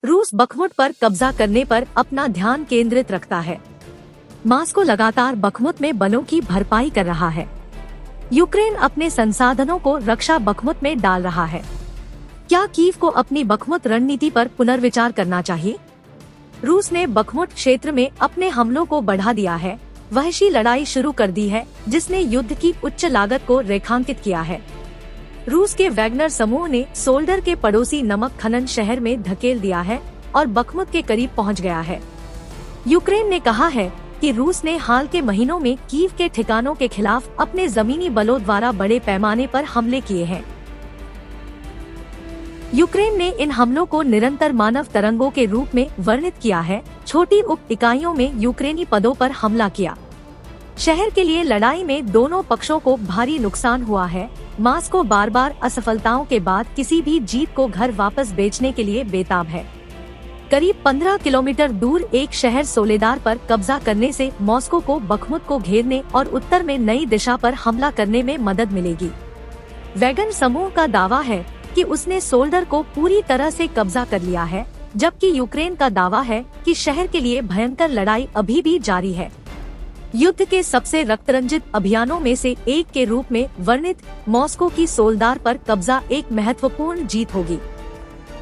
रूस बखमुत पर कब्जा करने पर अपना ध्यान केंद्रित रखता है। मॉस्को लगातार बखमुत में बलों की भरपाई कर रहा है। यूक्रेन अपने संसाधनों को रक्षा बखमुत में डाल रहा है। क्या कीव को अपनी बखमुत रणनीति पर पुनर्विचार करना चाहिए? रूस ने बखमुत क्षेत्र में अपने हमलों को बढ़ा दिया है, वहशी लड़ाई शुरू कर दी है, जिसने युद्ध की उच्च लागत को रेखांकित किया है। रूस के वैगनर समूह ने सोल्डर के पड़ोसी नमक खनन शहर में धकेल दिया है और बखमुत के करीब पहुंच गया है। यूक्रेन ने कहा है कि रूस ने हाल के महीनों में कीव के ठिकानों के खिलाफ अपने जमीनी बलों द्वारा बड़े पैमाने पर हमले किए हैं। यूक्रेन ने इन हमलों को निरंतर मानव तरंगों के रूप में वर्णित किया है। छोटी उप इकाइयों में यूक्रेनी पदों पर हमला किया। शहर के लिए लड़ाई में दोनों पक्षों को भारी नुकसान हुआ है। मॉस्को बार बार असफलताओं के बाद किसी भी जीत को घर वापस बेचने के लिए बेताब है। करीब 15 किलोमीटर दूर एक शहर सोलेदार पर कब्जा करने से मॉस्को को बखमुत को घेरने और उत्तर में नई दिशा पर हमला करने में मदद मिलेगी। वैगन समूह का दावा है कि उसने सोल्डर को पूरी तरह से कब्जा कर लिया है, जबकि यूक्रेन का दावा है कि शहर के लिए भयंकर लड़ाई अभी भी जारी है। युद्ध के सबसे रक्तरंजित अभियानों में से एक के रूप में वर्णित मॉस्को की सोल्डार पर कब्जा एक महत्वपूर्ण जीत होगी।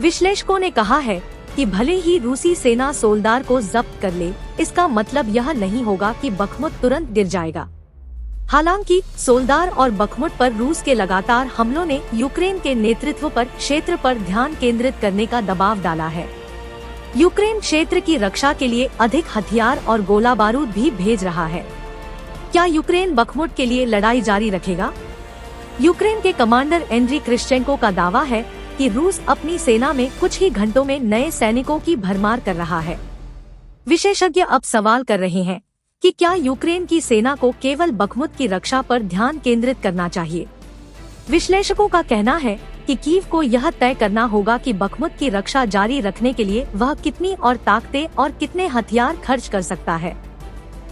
विश्लेषकों ने कहा है कि भले ही रूसी सेना सोल्डार को जब्त कर ले, इसका मतलब यह नहीं होगा कि बखमुत तुरंत गिर जाएगा। हालांकि सोल्डार और बखमुत पर रूस के लगातार हमलों ने यूक्रेन के नेतृत्व पर क्षेत्र पर ध्यान केंद्रित करने का दबाव डाला है। यूक्रेन क्षेत्र की रक्षा के लिए अधिक हथियार और गोला बारूद भी भेज रहा है। क्या यूक्रेन बखमुत के लिए लड़ाई जारी रखेगा? यूक्रेन के कमांडर एंड्री क्रिश्चेंको का दावा है कि रूस अपनी सेना में कुछ ही घंटों में नए सैनिकों की भरमार कर रहा है। विशेषज्ञ अब सवाल कर रहे हैं कि क्या यूक्रेन की सेना को केवल बखमुत की रक्षा पर ध्यान केंद्रित करना चाहिए। विश्लेषकों का कहना है कि कीव को यह तय करना होगा कि बखमुत की रक्षा जारी रखने के लिए वह कितनी और ताकतें और कितने हथियार खर्च कर सकता है।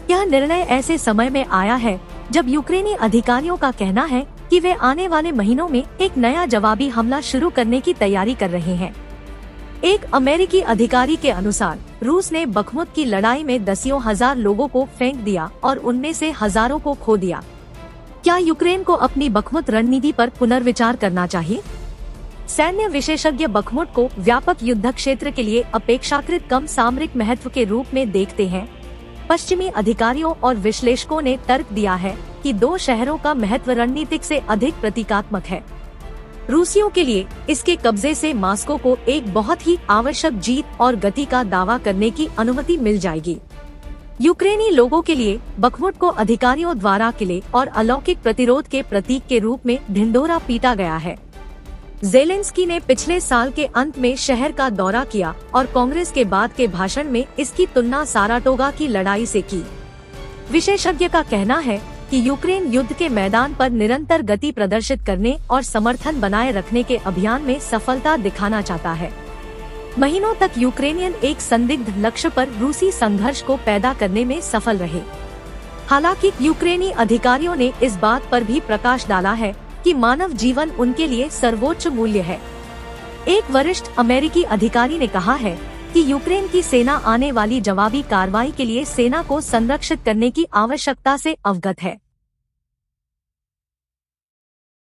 यह निर्णय ऐसे समय में आया है जब यूक्रेनी अधिकारियों का कहना है कि वे आने वाले महीनों में एक नया जवाबी हमला शुरू करने की तैयारी कर रहे हैं। एक अमेरिकी अधिकारी के अनुसार रूस ने बखमुत की लड़ाई में दसियों हजार लोगों को फेंक दिया और उनमें से हजारों को खो दिया। क्या यूक्रेन को अपनी बखमुत रणनीति पर पुनर्विचार करना चाहिए? सैन्य विशेषज्ञ बखमुत को व्यापक युद्ध क्षेत्र के लिए अपेक्षाकृत कम सामरिक महत्व के रूप में देखते हैं। पश्चिमी अधिकारियों और विश्लेषकों ने तर्क दिया है कि दो शहरों का महत्व रणनीतिक से अधिक प्रतीकात्मक है। रूसियों के लिए इसके कब्जे से मॉस्को को एक बहुत ही आवश्यक जीत और गति का दावा करने की अनुमति मिल जाएगी। यूक्रेनी लोगों के लिए बखमुत को अधिकारियों द्वारा किले और अलौकिक प्रतिरोध के प्रतीक के रूप में ढिंढोरा पीटा गया है। ज़ेलेंस्की ने पिछले साल के अंत में शहर का दौरा किया और कांग्रेस के बाद के भाषण में इसकी तुलना साराटोगा की लड़ाई से की। विशेषज्ञ का कहना है कि यूक्रेन युद्ध के मैदान पर निरंतर गति प्रदर्शित करने और समर्थन बनाए रखने के अभियान में सफलता दिखाना चाहता है। महीनों तक यूक्रेनियन एक संदिग्ध लक्ष्य पर रूसी संघर्ष को पैदा करने में सफल रहे। हालांकि यूक्रेनी अधिकारियों ने इस बात पर भी प्रकाश डाला है कि मानव जीवन उनके लिए सर्वोच्च मूल्य है। एक वरिष्ठ अमेरिकी अधिकारी ने कहा है कि यूक्रेन की सेना आने वाली जवाबी कार्रवाई के लिए सेना को संरक्षित करने की आवश्यकता से अवगत है।